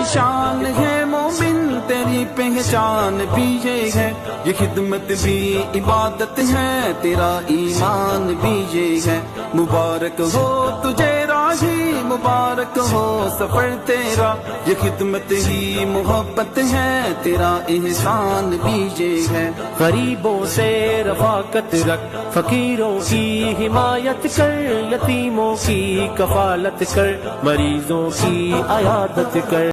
शान है मोमिन, तेरी पहचान भी ये है। ये खिदमत भी इबादत है, तेरा ईमान भी ये है। मुबारक हो तुझे राही, मुबारक हो सफर तेरा। ये खिदमत ही मोहब्बत है, तेरा एहसान भी ये है। गरीबों से रफाकत रख, फकीरों की हिमायत कर, यतीमों की कफालत कर, मरीजों की अयादत कर।